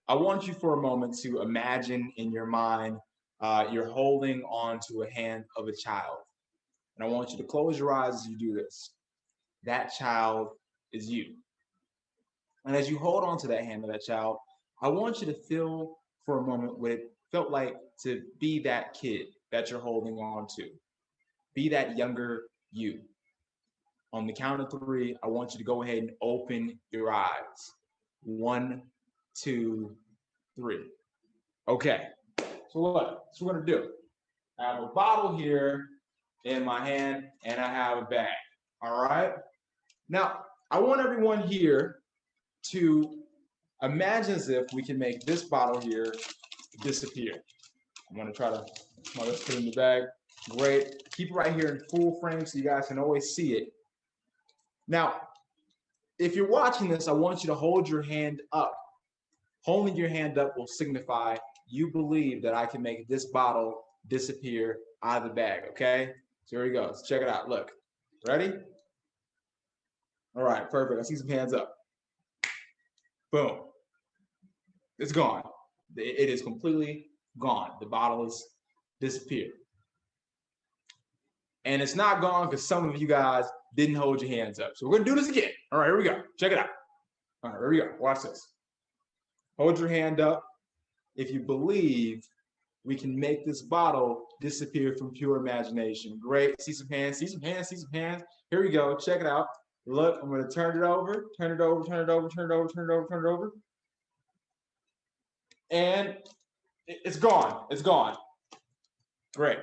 I want you for a moment to imagine in your mind you're holding on to a hand of a child. And I want you to close your eyes as you do this. That child is you. And as you hold on to that hand of that child, I want you to feel for a moment what it felt like to be that kid that you're holding on to. Be that younger you. On the count of three, I want you to go ahead and open your eyes. One, two, three. Okay. So what? So what we're gonna do. I have a bottle here in my hand, and I have a bag. All right. Now, I want everyone here to imagine as if we can make this bottle here disappear. I'm gonna try to let's put it in the bag. Great. Keep it right here in full frame so you guys can always see it. Now, if you're watching this, I want you to hold your hand up. Holding your hand up will signify you believe that I can make this bottle disappear out of the bag, okay? So here we go. Let's check it out. Look. Ready? All right, perfect. I see some hands up. Boom. It's gone. It is completely gone. The bottle has disappeared. And it's not gone because some of you guys didn't hold your hands up. So we're going to do this again. All right, here we go. Check it out. All right, here we go. Watch this. Hold your hand up if you believe we can make this bottle disappear from pure imagination. Great. See some hands, see some hands, see some hands. Here we go. Check it out. Look, I'm going to turn it over, turn it over, turn it over, turn it over, turn it over, turn it over. And it's gone. It's gone. Great.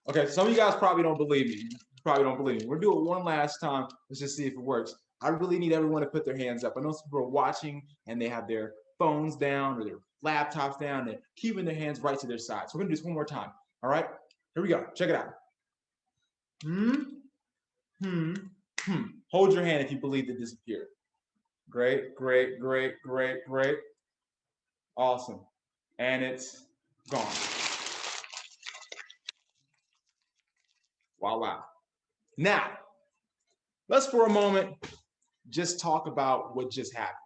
Okay, some of you guys probably don't believe me. Probably don't believe me. We're gonna do it one last time. Let's just see if it works. I really need everyone to put their hands up. I know some people are watching and they have their phones down or their laptops down and keeping their hands right to their sides. So we're gonna do this one more time. All right, here we go. Check it out. Hold your hand if you believe it disappeared. Great, great, great, great, great. Awesome. And it's gone. Voila. Now, let's for a moment just talk about what just happened.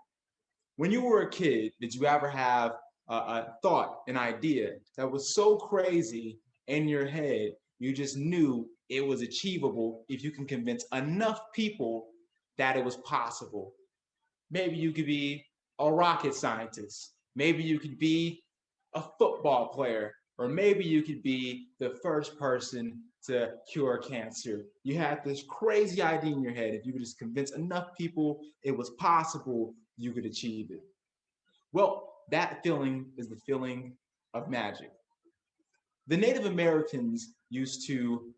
When you were a kid, did you ever have a thought, an idea that was so crazy in your head, you just knew it was achievable if you can convince enough people that it was possible? Maybe you could be a rocket scientist. Maybe you could be a football player, or maybe you could be the first person to cure cancer. You had this crazy idea in your head. If you could just convince enough people it was possible, you could achieve it. Well, that feeling is the feeling of magic. The Native Americans used to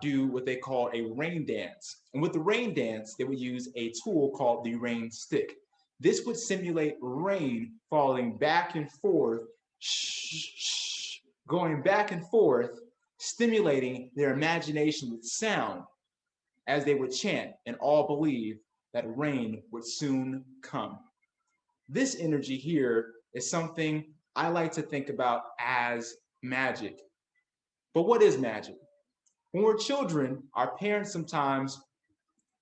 do what they call a rain dance. And with the rain dance, they would use a tool called the rain stick. This would simulate rain falling back and forth, going back and forth, stimulating their imagination with sound as they would chant and all believe that rain would soon come. This energy here is something I like to think about as magic. But what is magic? When we're children, our parents sometimes,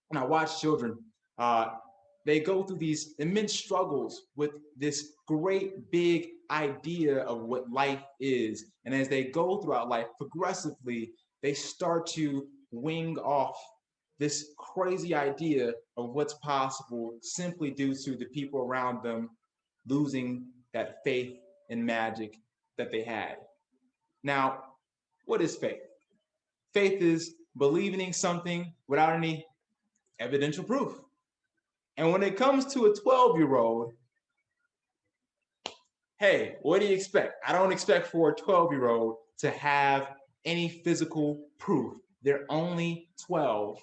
when I watch children, they go through these immense struggles with this great big idea of what life is. And as they go throughout life progressively, they start to wing off this crazy idea of what's possible simply due to the people around them losing that faith in magic that they had. Now, what is faith? Faith is believing in something without any evidential proof. And when it comes to a 12-year-old, hey, what do you expect? I don't expect for a 12-year-old to have any physical proof. They're only 12.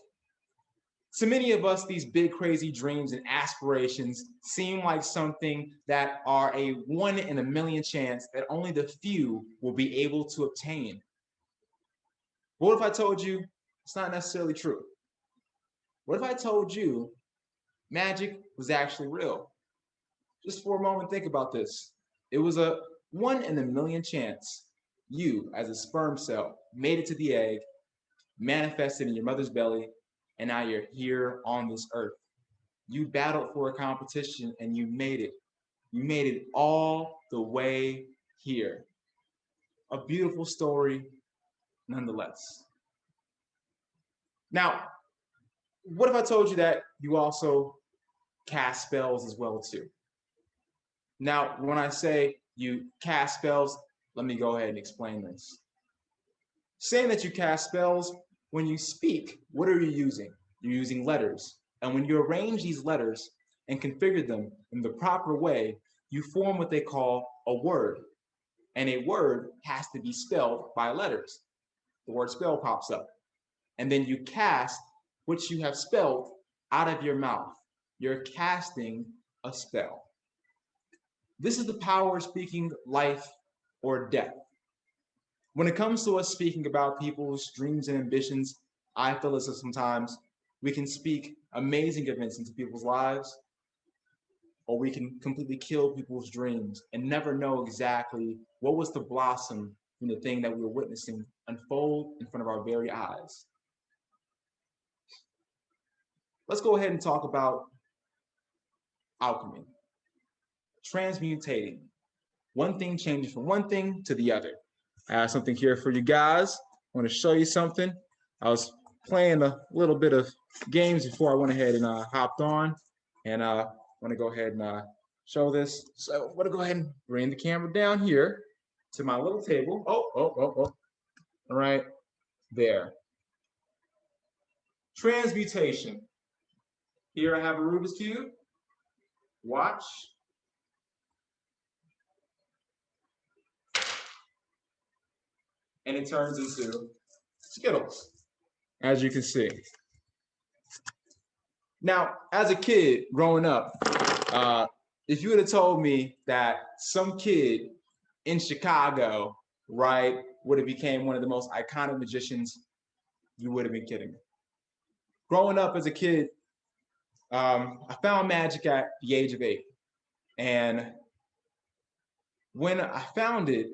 To many of us, these big, crazy dreams and aspirations seem like something that are a 1 in a million chance that only the few will be able to obtain. What if I told you it's not necessarily true? What if I told you magic was actually real? Just for a moment, think about this. It was a 1 in a million chance you, as a sperm cell, made it to the egg, manifested in your mother's belly, and now you're here on this earth. You battled for a competition and you made it. You made it all the way here. A beautiful story, nonetheless. Now, what if I told you that you also cast spells as well too? Now, when I say you cast spells, let me go ahead and explain this. Saying that you cast spells, when you speak, what are you using? You're using letters. And when you arrange these letters and configure them in the proper way, you form what they call a word. And a word has to be spelled by letters. The word spell pops up. And then you cast what you have spelled out of your mouth. You're casting a spell. This is the power of speaking life or death. When it comes to us speaking about people's dreams and ambitions, I feel as if sometimes we can speak amazing events into people's lives, or we can completely kill people's dreams and never know exactly what was to blossom from the thing that we were witnessing unfold in front of our very eyes. Let's go ahead and talk about alchemy, transmutating. One thing changes from one thing to the other. I have something here for you guys. I want to show you something. I was playing a little bit of games before I went ahead and hopped on, and I want to go ahead and show this. So I'm going to go ahead and bring the camera down here to my little table. Oh. All right, there. Transmutation. Here I have a Rubik's Cube. Watch. And it turns into Skittles, as you can see. Now, as a kid growing up, if you would have told me that some kid in Chicago, right, would have became one of the most iconic magicians, you would have been kidding me. Growing up as a kid, I found magic at the age of 8. And when I found it,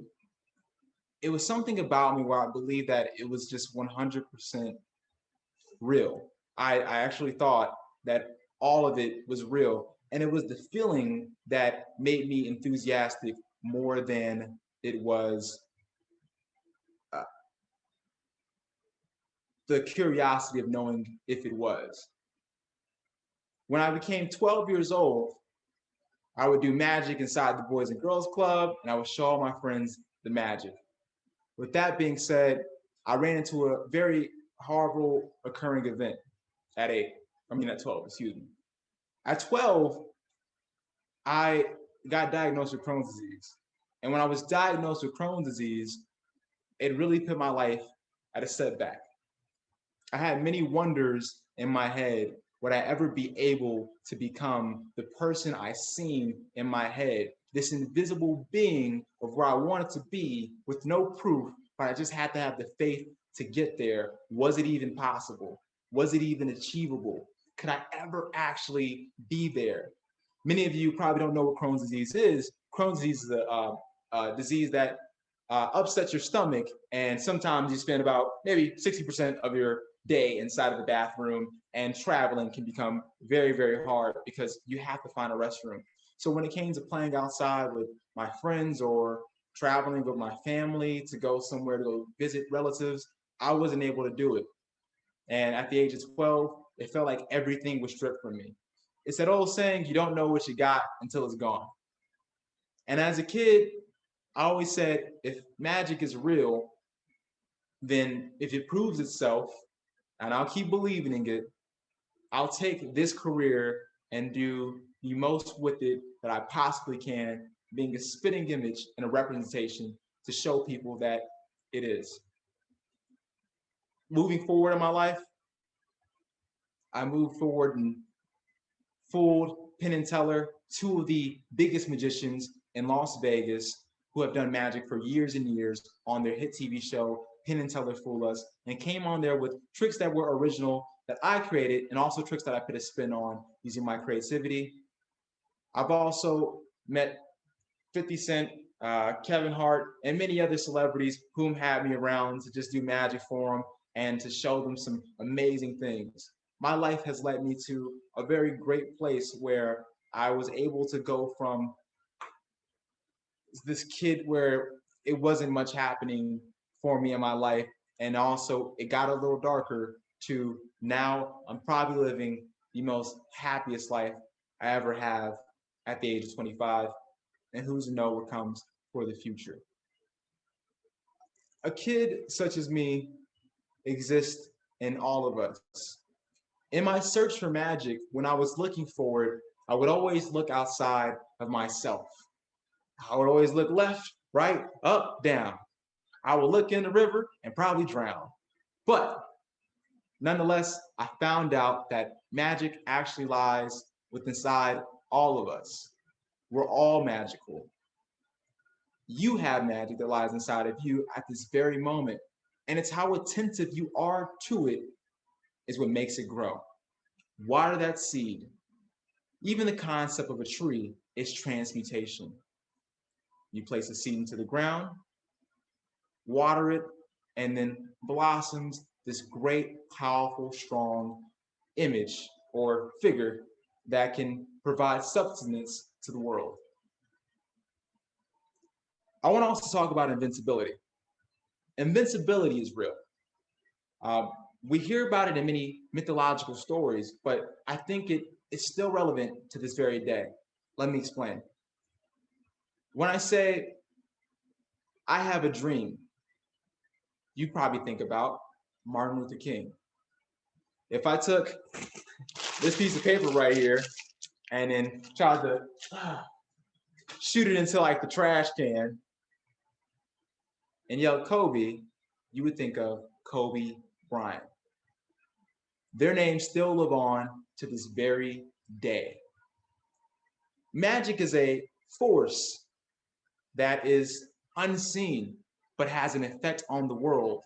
it was something about me where I believed that it was just 100% real. I actually thought that all of it was real. And it was the feeling that made me enthusiastic more than it was the curiosity of knowing if it was. When I became 12 years old, I would do magic inside the Boys and Girls Club, and I would show all my friends the magic. With that being said, I ran into a very horrible occurring event at 12, excuse me. At 12, I got diagnosed with Crohn's disease. And when I was diagnosed with Crohn's disease, it really put my life at a setback. I had many wonders in my head. Would I ever be able to become the person I seen in my head, this invisible being of where I wanted to be with no proof, but I just had to have the faith to get there? Was it even possible? Was it even achievable? Could I ever actually be there? Many of you probably don't know what Crohn's disease is. Crohn's disease is a disease that upsets your stomach, and sometimes you spend about maybe 60% of your day inside of the bathroom, and traveling can become very, very hard because you have to find a restroom. So when it came to playing outside with my friends or traveling with my family to go somewhere to go visit relatives, I wasn't able to do it. And at the age of 12, it felt like everything was stripped from me. It's that old saying, you don't know what you got until it's gone. And as a kid, I always said, if magic is real, then if it proves itself, and I'll keep believing in it, I'll take this career and do the most with it that I possibly can, being a spitting image and a representation to show people that it is. Moving forward in my life, I moved forward and fooled Penn and Teller, two of the biggest magicians in Las Vegas who have done magic for years and years on their hit TV show, Penn and Teller Fool Us, and came on there with tricks that were original that I created and also tricks that I put a spin on using my creativity. I've also met 50 Cent, Kevin Hart, and many other celebrities whom had me around to just do magic for them and to show them some amazing things. my life has led me to a very great place where I was able to go from this kid where it wasn't much happening for me in my life. And also it got a little darker to now I'm probably living the most happiest life I ever have at the age of 25. And who's to know what comes for the future. A kid such as me exists in all of us. In my search for magic, when I was looking for it, I would always look outside of myself. I would always look left, right, up, down. I would look in the river and probably drown. But nonetheless, I found out that magic actually lies within inside all of us. We're all magical. You have magic that lies inside of you at this very moment. And it's how attentive you are to it is what makes it grow. Water that seed. Even the concept of a tree is transmutation. You place a seed into the ground, water it, and then blossoms this great, powerful, strong image or figure that can provide substance to the world. I want to also talk about invincibility. Invincibility is real. We hear about it in many mythological stories, but I think it's still relevant to this very day. Let me explain. When I say I have a dream, you probably think about Martin Luther King. If I took this piece of paper right here and then tried to shoot it into like the trash can and yelled Kobe, you would think of Kobe Bryant. Their names still live on to this very day. Magic is a force that is unseen but has an effect on the world.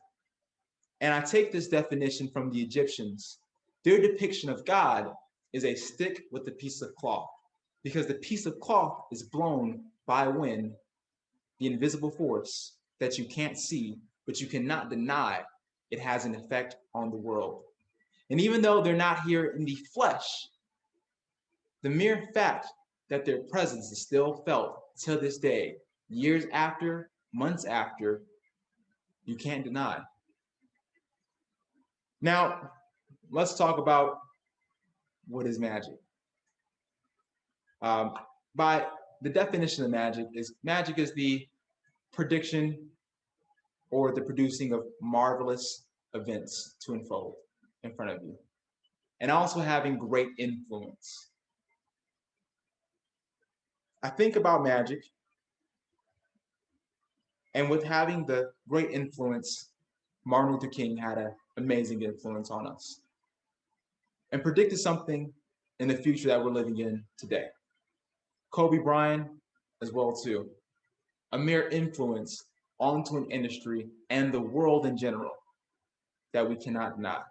And I take this definition from the Egyptians. Their depiction of God is a stick with a piece of cloth, because the piece of cloth is blown by wind, the invisible force that you can't see, but you cannot deny it has an effect on the world. And even though they're not here in the flesh, the mere fact that their presence is still felt to this day, years after, months after, you can't deny. Now, let's talk about what is magic. By the definition of magic is the prediction or the producing of marvelous events to unfold in front of you, and also having great influence. I think about magic, and with having the great influence, Martin Luther King had an amazing influence on us and predicted something in the future that we're living in today. Kobe Bryant as well too, a mere influence onto an industry and the world in general that we cannot deny.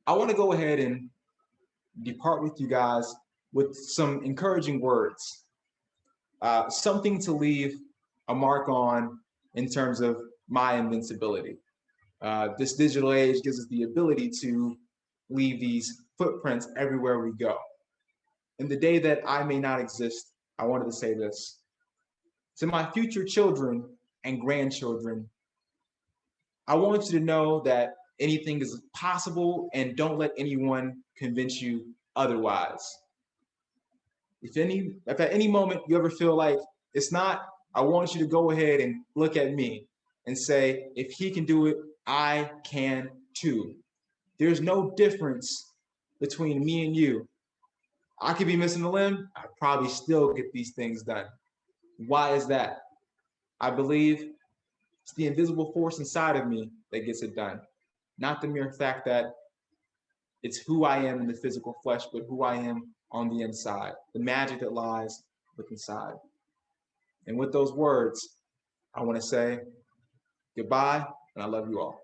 I want to go ahead and depart with you guys with some encouraging words, something to leave a mark on in terms of my invincibility. This digital age gives us the ability to leave these footprints everywhere we go. In the day that I may not exist, I wanted to say this. To my future children and grandchildren, I want you to know that anything is possible and don't let anyone convince you otherwise. If at any moment you ever feel like it's not, I want you to go ahead and look at me and say, if he can do it, I can too. There's no difference between me and you. I could be missing a limb, I probably still get these things done. Why is that? I believe it's the invisible force inside of me that gets it done. Not the mere fact that it's who I am in the physical flesh, but who I am on the inside, the magic that lies within inside. And with those words, I want to say goodbye, and I love you all.